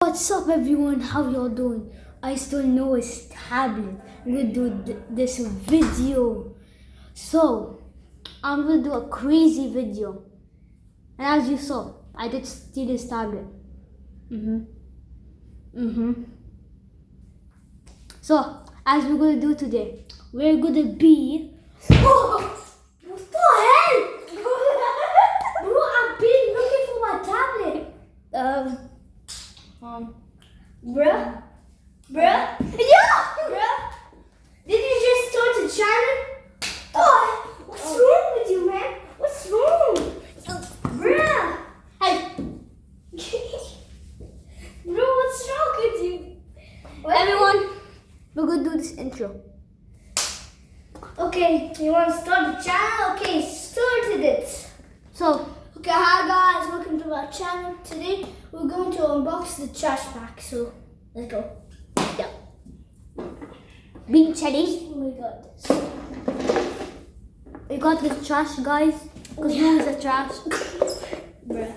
What's up everyone, how y'all doing? I still know it's tablet. I'm gonna do this video. So, I'm gonna do a crazy video. And as you saw, I did steal this tablet. So, as we're gonna do today, we're gonna be... Oh! What the hell? Bro, I've been looking for my tablet. Bruh? Yeah! Bruh? Did you just start a channel? What's wrong with you, man? What's wrong? Bruh! Hey! Bro, what's wrong with you? Everyone, we're gonna do this intro. Okay, you wanna start the channel? Okay, started it. Okay, hi guys, welcome to our channel. Today we're going to unbox the trash pack. So let's go. Yeah. Being Chetty. We got this. We got this trash, guys. Because who is the trash? Bruh.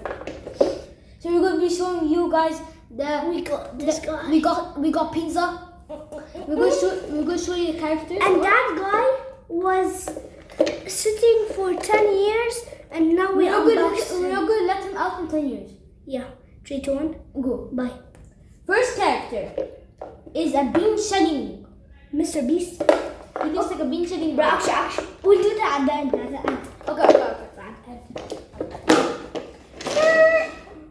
So we're going to be showing you guys that we got this guy. We got pizza. We're going to show you the characters. And that guy was sitting for 10 years. And now we're not going to let him out in 10 years. Yeah. 3, 2, 1. Go. Bye. First character is a bean shedding. Mr. Beast. He looks like a bean shedding. Bro, actually, we'll do that at the end. Okay.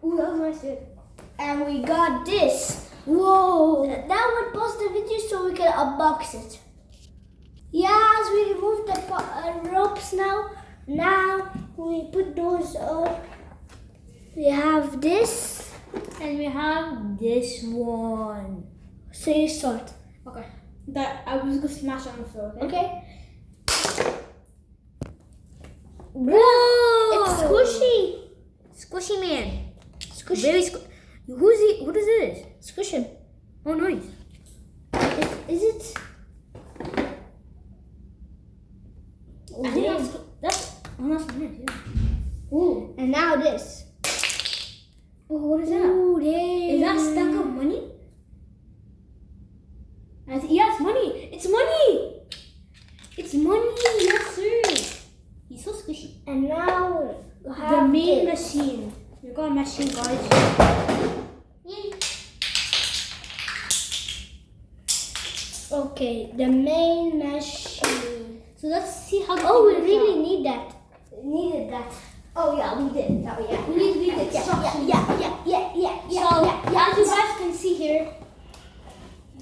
Ooh, that was nice shit. And we got this. Whoa. That would pause the video so we can unbox it. Yeah, as we remove the ropes now we put those up. We have this. And we have this one. So you start. Okay. That I was gonna smash on the floor. Okay. Whoa! It's squishy. Squishy man. Squishy. Very Who's he? Who is this? Squish him. Oh, nice. Is it? I think that's nice. Yeah. Ooh. And now this. Oh, what is that? Ooh, Is that a stack of money? Yeah, it's money. It's money. It's money. Yes, sir. He's so squishy. And now we have The main this. machine. We got a machine, guys. Yay. Okay, the main machine. So let's see how. Oh, we really need that. Needed that. Oh yeah, we did. Oh yeah. We need to read the instructions. Yeah. So as you guys can see here.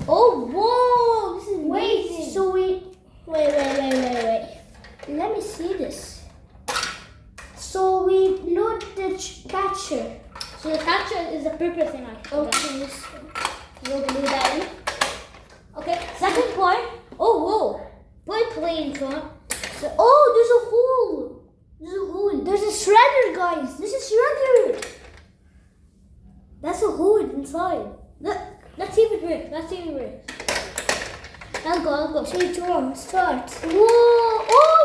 Oh whoa! This is amazing. So wait. Let me see this. So we load the catcher. So the catcher is a purple thing. Okay. We'll glue that in. Okay. Second part. Oh whoa! Put plane front. So, oh, there's a hole. There's a shredder, guys. This is shredder. That's a hole inside. Let's see if it works. Let's go. 3, 2, 1, start. Whoa! Oh,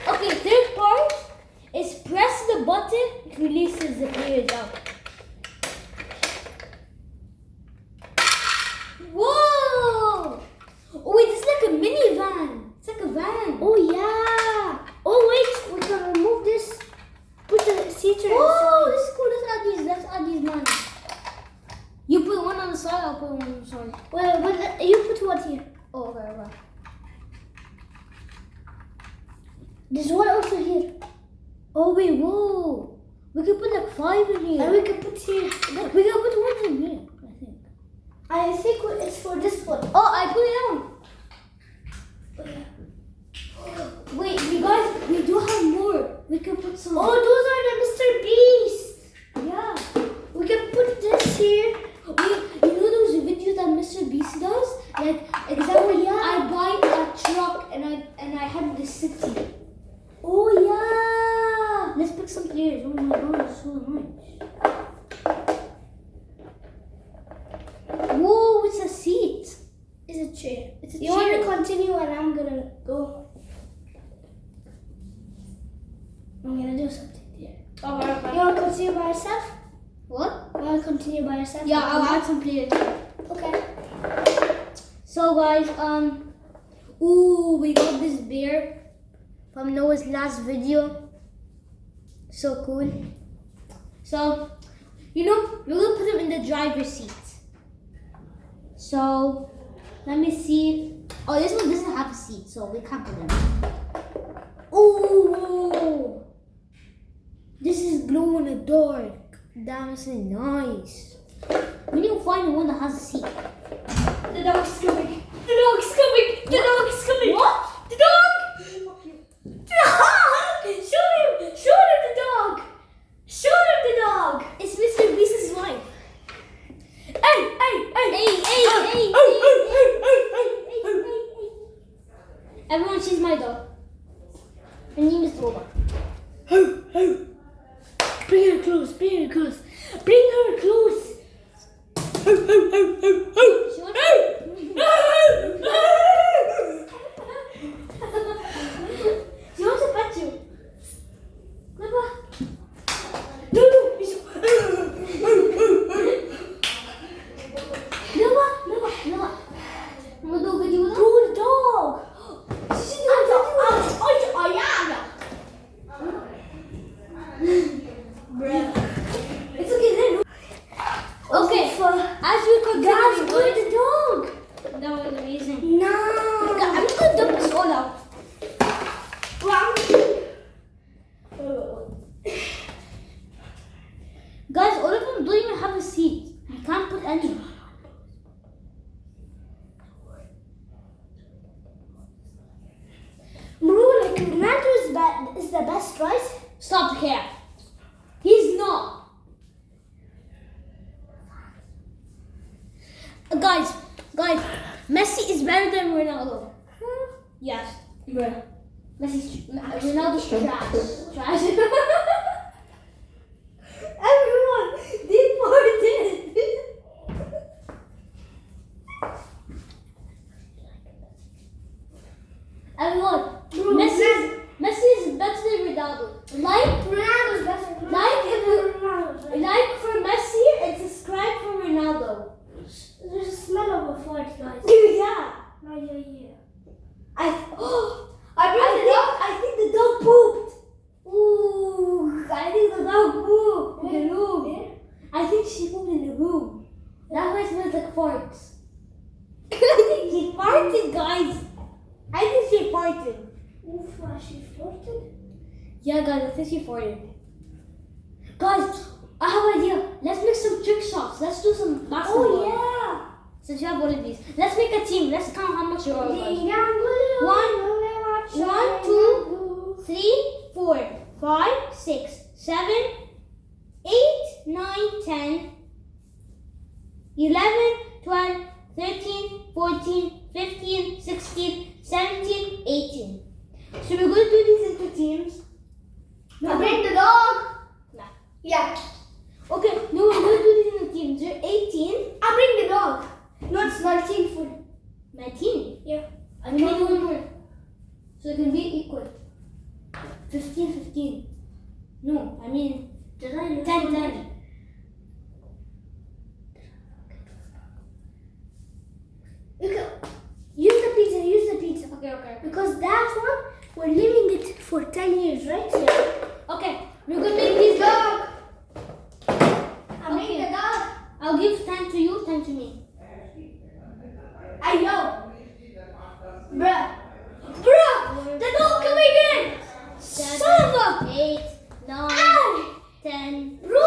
whoa! Okay, third part is press the button, it releases the players out. Whoa! Oh wait, this is like a minivan. It's like a van. Oh yeah. Oh wait, we can remove this. Put the seat Oh, this is cool. Let's add these man. You put one on the side, I'll put one on the side. Wait, you put one here. Oh, okay. There's one also here. Oh wait, whoa. We can put like 5 in here. And we can put here. We can put one in here, I think it's for this one. Oh, I put it on. Wait, you guys, we do have more. We can put some. Oh, those are the Mr. Beast. Yeah. We can put this here. You know those videos that Mr. Beast does? Like, example, yeah. I buy a truck and I have the city. Oh yeah. Let's pick some players. Oh my god, it's so nice. Whoa, it's a seat. It's a chair. It's a You chair. want to continue and I'm gonna go. I'm gonna do something here. Okay. You want to continue? Want to continue by yourself? Yeah, I'll add some players. Okay. So guys, ooh, we got this bear from Noah's last video. So cool. So, you know, we're gonna put him in the driver's seat. So, let me see. Oh, this one doesn't have a seat, so we can't put him. Ooh, this is glow in the dark. That's nice. We need to find the one that has a seat. The dog's coming. The dog's coming. The dog's coming. What? The dog! Shoot him! Shoot him, the dog! Shoot him, the dog! It's Mr. Beast's wife. Hey, hey, hey! Hey. Everyone, she's my dog. Her name is Lola. Bring her close, bring her close. Bring her close. She wants to pet you. Lola. Noah. Noah, dog, get you with Bro, the dog. It's okay then. Okay, as we continue, Guys, where's the dog? that was amazing. No. I'm just gonna dump this all out. Guys, all of them don't even have a seat. You can't put any. Bro, like Ronaldo is the best price. Stop the cat. He's not. Guys, Messi is better than Ronaldo. Yes, bruh. Ronaldo's trash. Everyone, deported. Everyone, Messi is better than Ronaldo. Ronaldo's better. Like for Messi and subscribe for Ronaldo. There's a smell of a fart, guys. Yeah. Yeah. I think the dog pooped. Ooh, I think the dog pooped in the room. I think she pooped in the room. That's why it smells like farts. I think she farted, guys. I think she farted. Oof, she farted? Yeah, guys, I think she farted. Guys, I have an idea. Let's make some trick shots. Let's do some basketball. Oh, yeah. Since you have one of these, let's make a team. Let's count how much you are. One, 2, 3, 4, 5, 6, 7, 8, 9, 10, 11, 12, 13, 14, 15, 16, 17, 18. So we're going to do these into teams. Now bring the dog. Nah. Yeah. Okay, no, we're going to do these into teams. You're 18. I'll bring the dog. No, it's 19 for 19. Yeah. I need one more. So it can be equal. 15. No, I mean 10. Okay. Use the pizza. Okay. Because that one, we're leaving it for 10 years, right? Yeah. Okay, we're gonna make these Dog. I'll make Okay. the dog. I'll give 10 to you, 10 to me. I know. Bruh, the dog coming in. 7, Son of a- 8, 9, Ow. 10. Bro.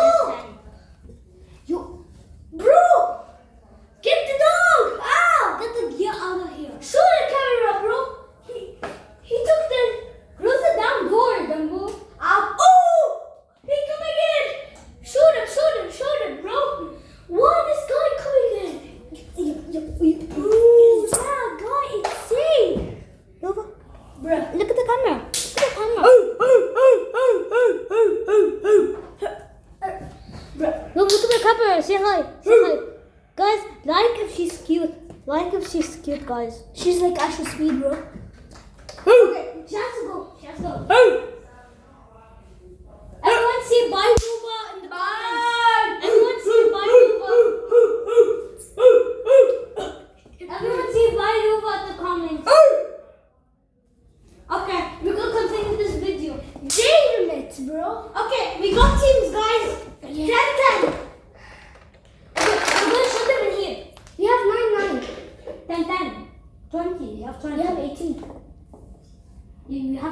10. Bro, get the dog. Ow. Get out of here. Show the camera, bro. He took the. Close the damn door, Dumbo. Oh! He coming in. Shoot him, bro. What? This guy coming in. Ooh, that guy is insane. Nova, Bruh. look at the camera. Bruh. Look at the camera. Say hi. Guys, like if she's cute. Guys. She's like Ashley Speed, bro. Okay, she has to go. Everyone say bye, Nova, in the comments. Everyone say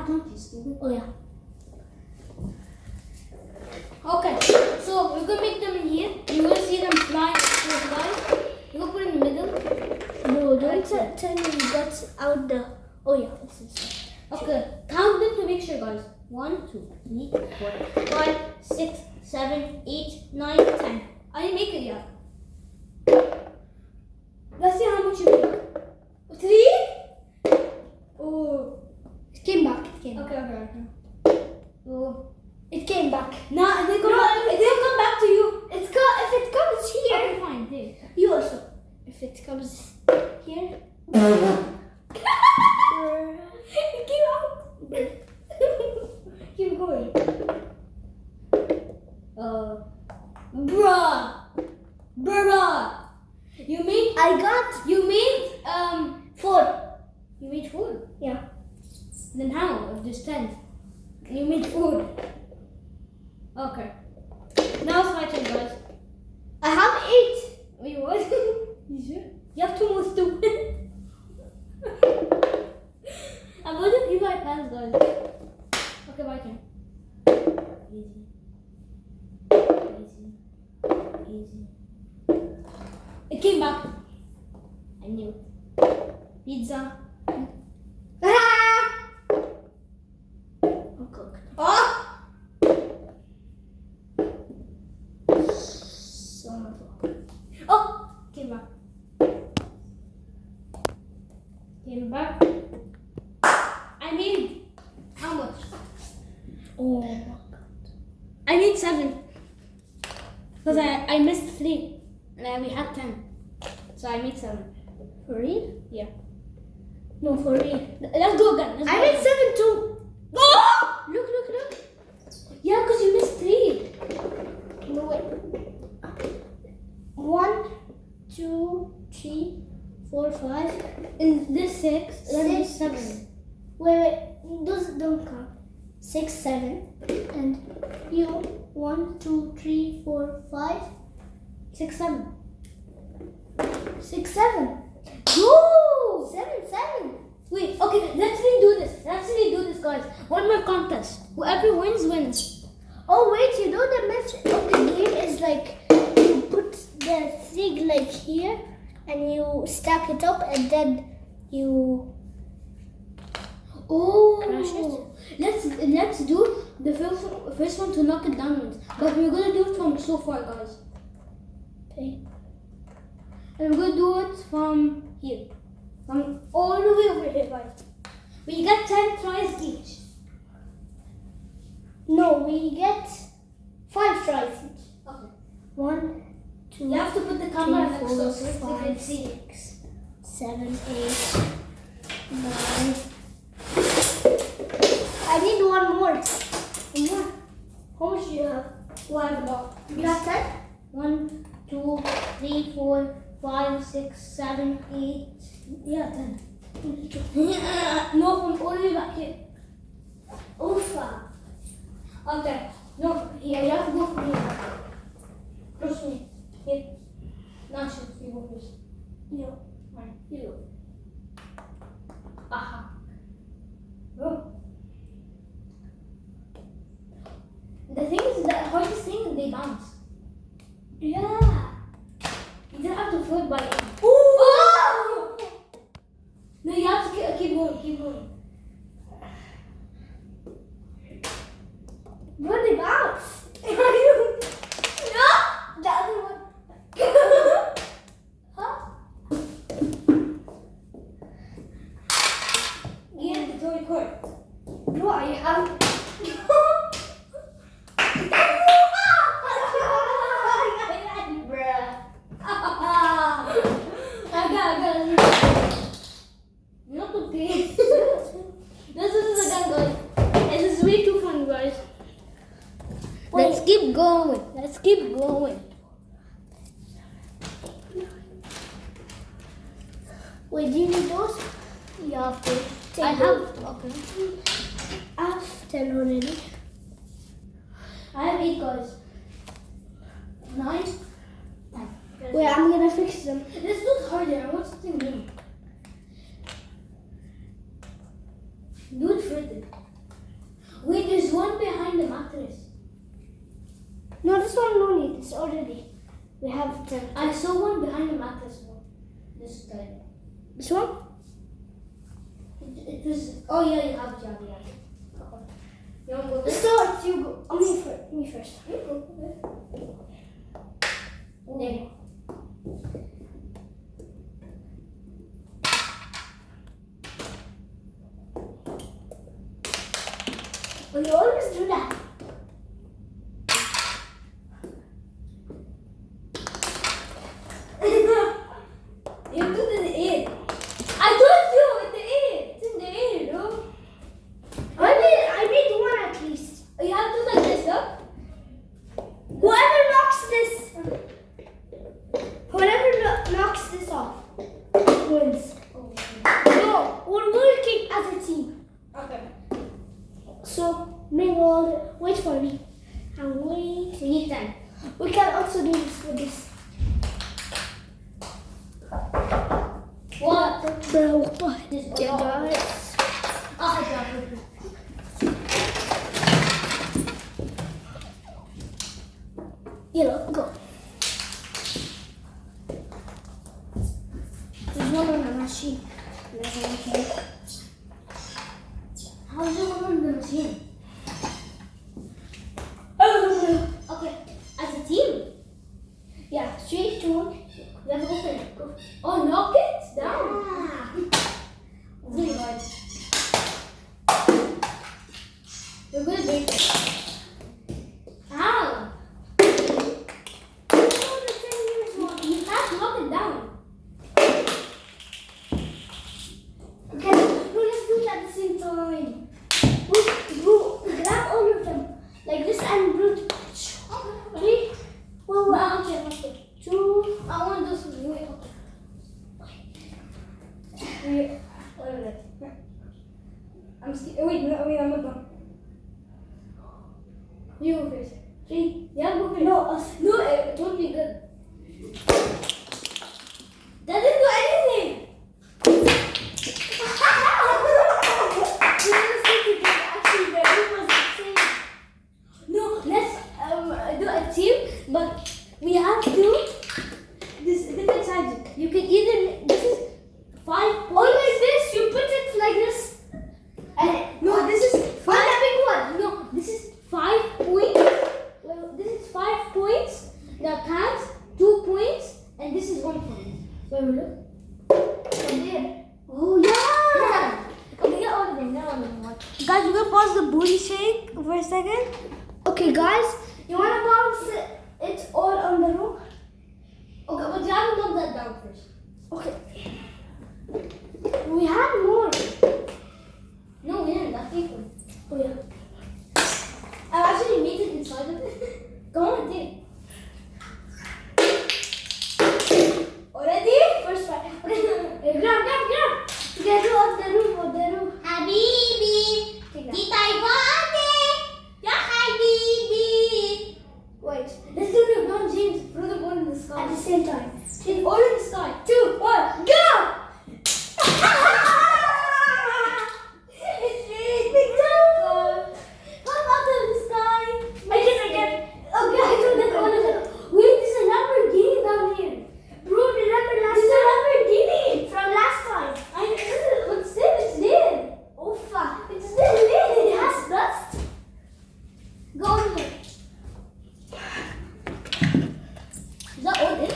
have 20, stupid. Oh yeah. Okay, so we're gonna make them in here. You're gonna see them fly. You're gonna put it in the middle. No, don't tell me you got out the. Oh yeah, this is. Okay, count them to make sure, guys. 1, 2, 3, 4, 5, 6, 7, 8, 9, 10. I didn't make it yet. Let's see how much you make. 3? Oh. It came back. It came. Okay. Oh. It came back. Nah, they come back. It will come back to you. If it comes here, Okay, fine. There. you also. If it comes here. Keep out. Keep going. Bruh. You made 4. You made 4. Yeah. Then how? If there's 10. You made 4. Okay. Now it's my turn, guys. I have 8. Wait, what? You sure? You have 2 more stupid. I'm going to keep my pants, guys. Okay, my turn. Easy. It came back. I knew it. Pizza. Cooked. Oh! So much. Oh! Came back. I made how much? Oh my god. I made 7. Because I missed 3. And we had 10. So I made 7. For real? Yeah. No, for real. Let's go again. I made 7 too. Oh! Look. Yeah, because you missed 3. No, wait. 1, 2, 3, 4, 5. And this 6. Then 6. 7. Wait. Those don't count. 6, 7. And you 1, 2, 3, 4, 5. 6, 7. 6, 7. Go! 7. Wait, okay, let's redo this, guys. One more contest. Whoever wins. Oh wait, you know the method of the game is like you put the thing like here and you stack it up and then you crash it. Let's do the first one to knock it downwards. But we're gonna do it from so far, guys. Okay. And we're gonna do it from here. From all the way over here, guys. We get 10 tries each. No, we get 5 tries each. Okay. 1, 2, You have to put the camera next to 4, us so they 5, can see. 6, 7, 8, 9. I need one more. How much do you have? Well, I have a lot. You have 10? 1, 2, 3, 4, 5, 6, 7, 8. Yeah, 10. No, from all the way back here. Oofa. Okay. No, yeah, you have to go from here. Trust me. Here. Not sure if you go first. No. Fine. You go. Aha. Bro. The thing is, the hardest thing is they bounce. Yeah. You don't have to throw it by hand. Oh! No, you have to keep going. Bro, they bounce. No! The other one. Huh? You have to throw it quick. Bro, I have. Bruh. I got. Not okay. This is again, guys. This is way too fun, guys. Let's keep going. Wait, do you need those? Yeah, okay. I have. Okay. I have 10 already. I have 8, guys. 9. 10. Wait, I'm gonna fix them. This looks harder. I want something new. Do it further. We have 10. I saw one behind the mattress one. This time. This one? It was. Oh yeah, you have. Okay. You want to go Let's first? start. You go. Me first. You go. There. Well, you always do that. You put it in the air. I told you in the air. It's in the air, no? I made one at least. You have to do like this, no? Whoever knocks this off wins. No, we're working as a team. Okay. So, wait for me. I'm waiting. We need time. We can also do this with this. What? Bro, what? This Yeah, guys. Oh, I got it. Yellow, go. There's one on the machine. There's one here. How is it on the machine? Okay. As a team. Yeah, 3, 2, 1. We have to open it. Go. Oh, knock it down. Really hard. We're gonna break it. How? You have to knock it down. Okay, no, let's do it at the same time. Bro, grab all of them. Like this and root. 3. Well, okay. 2. I want this way. Wait a minute. I'm scared. Wait, I'm not done. You go first. 3. Yeah, go first. No, us. No, it won't be good. That didn't do anything. No, let's do a team, but we have to. This different sides. You can either. This is 5 points. Oh, like this. You put it like this. No, this is Find 5. a big one. No, this is 5 points. Well, this is 5 points. That counts 2 points, and this is 1 point. Wait, look. Right there. Oh, yeah. Okay, get all of them. Get all of them. Guys, we're gonna pause the booty shake for a second. Okay, guys, you wanna bounce it all on the room? Okay, but you haven't done that down first. Okay. We have more. No, we didn't. That's equal. Oh yeah. I actually made it inside of it. Go on, do it. Already? First one. Okay. Grab. Get rid of the room. Habibi, Take that. kita ibate. Ya Habibi. Wait. Let's do the LeBron James, throw the ball in the sky. At the same time. It's all in the sky. 2, 1, go! It's really big jump. Come out of the sky. I can. Okay, I told that all of them. Wait, there's a Lamborghini down here. Bro, remember last There's a time? Lamborghini. From last time. I know, but still, it's there. Oh fuck. It's still there. It has dust. Go on there. Is that all it?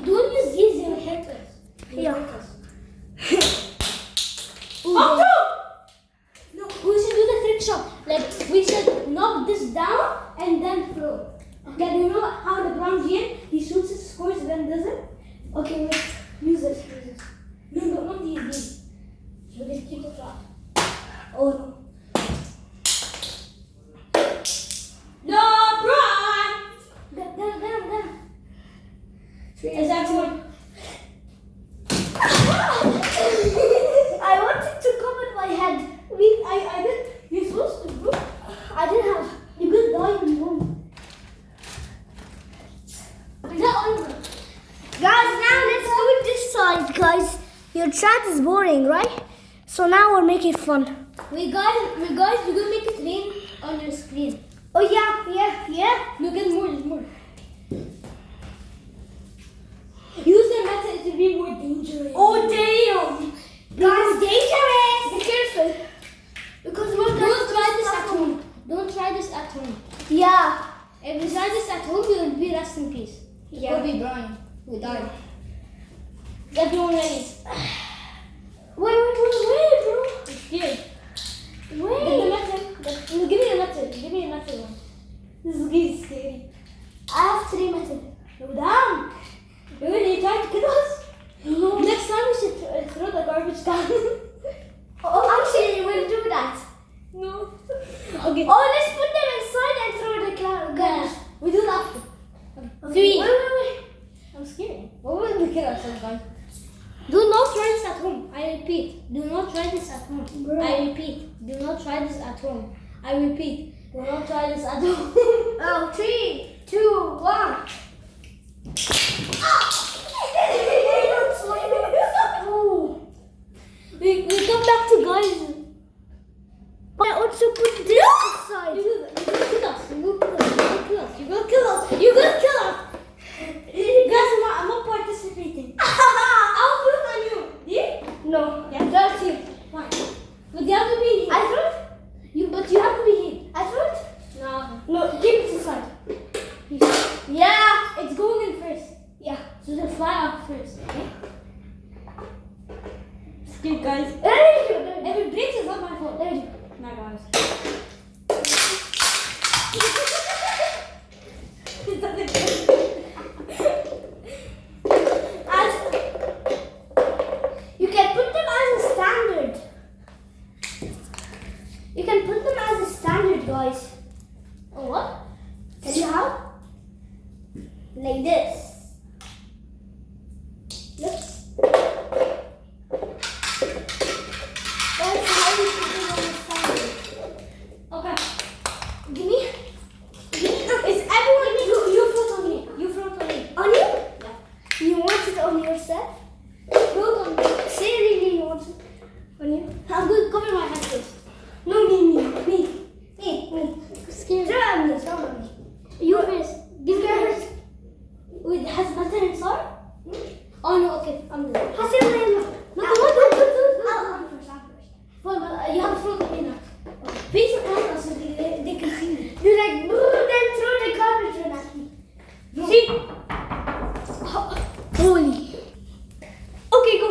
Don't use these in your haircuts. Yeah. Oh, no, we should do the trick shot. Like, we should knock this down and then throw. Like, you know how the Brown James, he shoots his scores then does it? Okay, wait. Use this. No, not these. So just keep it flat. Oh no. LeBron! Get him. Exactly. I wanted to cover my head. I did. You're supposed to, bro. I didn't have. You could die in one. Guys, now let's do it this side, guys. Your chat is boring, right? So now we're making fun. Wait, guys, we're gonna make it rain on your screen. Oh yeah. Look at more, there's more. dangerous. Oh damn! Guys, dangerous. Be careful. Because we're Don't try this at home. Don't try this at home. Yeah. If you try this at home, you will be rest in peace. Yeah. You'll be Brian. Who died. Is everyone ready? Wait, bro. I'm scared. Wait. Give me the metal. Give me the metal. Give me the metal one. This is scary. I have 3 metal. No, damn. Really, you trying to kill us? No. Next time we should throw the garbage can. Oh, actually, we'll do that. No. Okay. Oh, let's put them inside and throw the Yeah. garbage. We do that after. Okay. 3. Wait. I'm scared. What will we kill ourselves, guys? Do not try this at home. I repeat. Do not try this at home. Bro. I repeat. Do not try this at home. I repeat. Do not try this at home. Oh, 3, 2, 1. Oh. We come back to guys. I also put this inside. You will kill us. You will kill us. You will kill us. You will kill us. Guys, I'm not participating. I'll put it on you. Yeah? No. Yeah, that's you. Fine. But you have to be here. I thought. But you have to be here. I thought. No. No, keep it inside. Yeah, it's going in first. Yeah. So they fly out first. Okay? Skip, guys. If it breaks, it's not my fault. There you go. My guys. You can put them as a standard. You can put them as a standard, guys. Oh, what? Tell you how? Like this. Look. That's how you put them on the standard. Okay. Give me. It's everyone. You float on me. You float on me. On you? Yeah. You want it on yourself? Float on me. Say really you want it on you? I'm going to cover my head first. No, me. Scared. Throw at me, throw at me. You first. Give me First. first. Wait, has butter inside? Oh no, okay. I'm good. Hassan, no. No, come on, do. I'm first. Fine, but you have to float on me now. Face your camera so they can see me. Do like boo, then throw the garbage in at me. No. See? Holy. Okay, go.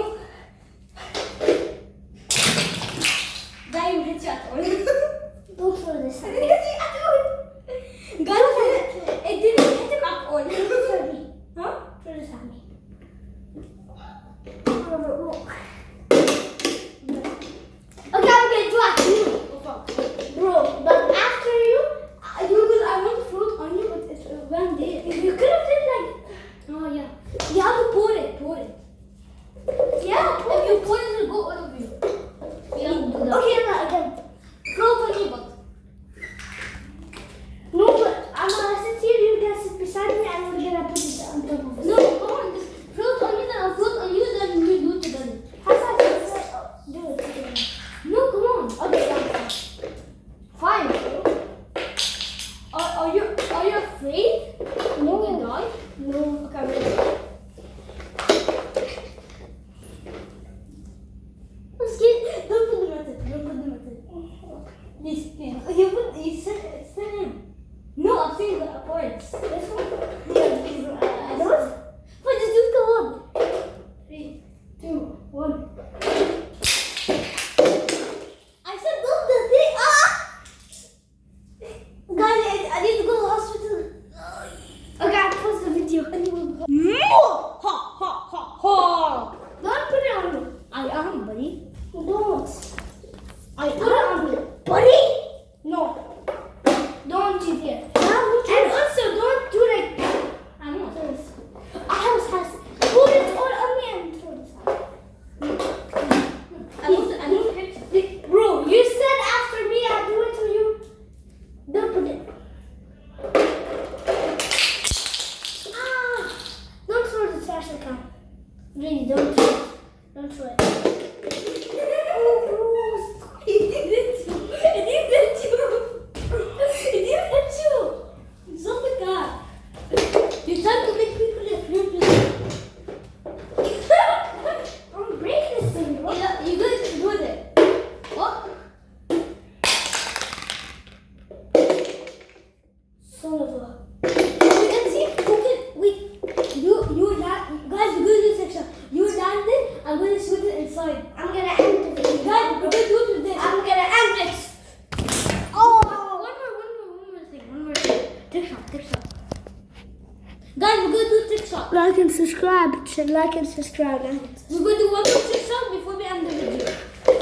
That even hit you at all. Don't throw this at It me. hit you at all. Guys, it didn't hit him at all. Throw me. Huh? Throw this at me. Okay, do it. Oh fuck. Bro, but after you, I want to float on you, but it went there. you could have did like, Oh yeah. You have to pour it. yeah. If you pour it, it'll go all over you. You have to do that. Okay, now again. Float on me, but. No, but I'm gonna sit here, you guys sit beside me, and we're gonna put it on top of it. No, come on. Just float on me, then I'll float on you, then we do it together. Do it together. No, come on. Okay, done. Fine. Are you afraid? No. You die? No. Okay, I'm ready. I'm scared. Don't put the metal. Please. You sit in. No, I'm saying the words. This one? Yeah, Those? but just do go on. 3, 2, 1. I said don't the thing. Ah! Guys, I need to go to the hospital. Okay, I'll pause the video. Ha ha ha ha. Don't put it on me. I am, buddy. Don't. I Put it am. on me. Buddy? No. Don't you dare. And also, don't do like I'm not. this. I have put it all on me and throw this out. I don't hurt you. Bro, you said after me I'll do it to you. Don't put it. Ah! Don't throw the trash can. Really, don't throw it. Don't throw it. It didn't hit you. Stop the car. You're trying to make people afraid. I'm gonna shoot it inside. I'm gonna end the video. Guys, we're gonna do it with this. I'm gonna end it. Oh! One more thing. TikTok. Guys, we're gonna do TikTok. Like and subscribe. Like and subscribe. We're gonna do one more TikTok before we end the video.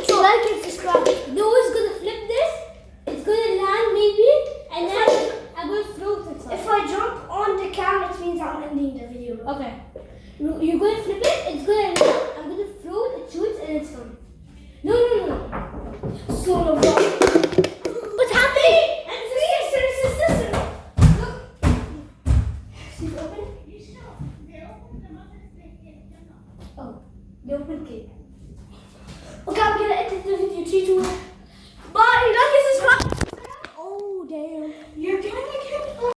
So like and subscribe. No one's gonna flip this. It's gonna land maybe, and then I'm gonna throw TikTok. If I jump on the camera, it means I'm ending the video. Okay. You're gonna flip it. It's gonna land. I'm gonna throw it. It shoots and it's gone. No. Sort of. What's happening? She's open. Oh, the open key. Okay, I'm gonna edit the video. 3, 2, 1. Bye. Like and subscribe. Oh damn. You're gonna